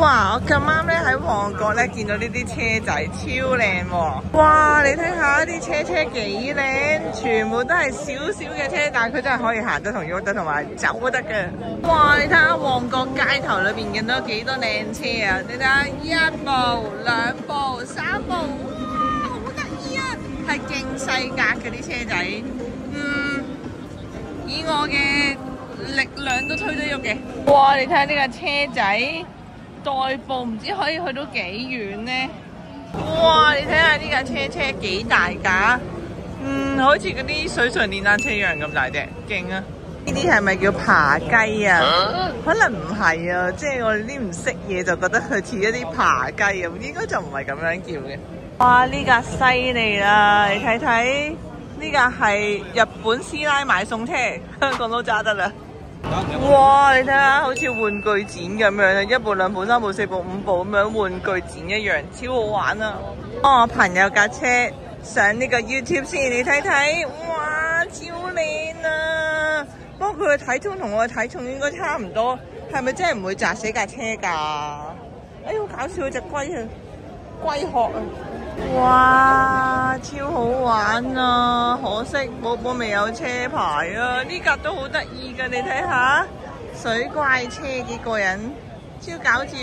哇！我咁啱咧喺旺角咧見到呢啲車仔超靚喎！哇！你睇下啲車幾靚，全部都係小小嘅車，但係佢真係可以行得同喐得同埋走都得嘅。哇！你睇下旺角街頭裏邊見到幾多靚車啊！你睇下一部、兩部、三部，哇！好得意啊！係勁細格嘅啲車仔，以我嘅力量都推得喐嘅。哇！你睇下呢架車仔。代步唔知可以去到幾遠呢？哇！你睇下呢架車幾大架，好似嗰啲水上電單車一樣咁大隻，勁啊！呢啲係咪叫爬雞啊？可能唔係啊，即係我哋啲唔識嘢就覺得佢似一啲爬雞啊，應該就唔係咁樣叫嘅。哇！呢架犀利啦，你睇睇呢架係日本師奶買餸車，香港都揸得啦。哇！你睇下，好似玩具展咁樣啊，一部、兩部、三部、四部、五部咁樣玩具展一樣，超好玩啊！我朋友架車上呢個 YouTube 先，你睇睇，哇，超靚啊！不過佢嘅體重同我嘅體重應該差唔多，係咪真係唔會砸死架車㗎？哎呀，好搞笑，隻龜啊，龜殼啊！哇，超好玩啊！可惜寶寶未有車牌啊！呢架都好得意㗎，你睇下水怪車幾過癮，超搞笑！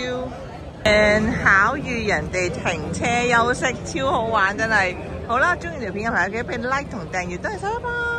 考慮人哋停車休息，超好玩真係。好啦，中意條片嘅朋友記得俾 like 同訂閱，多謝晒，拜拜。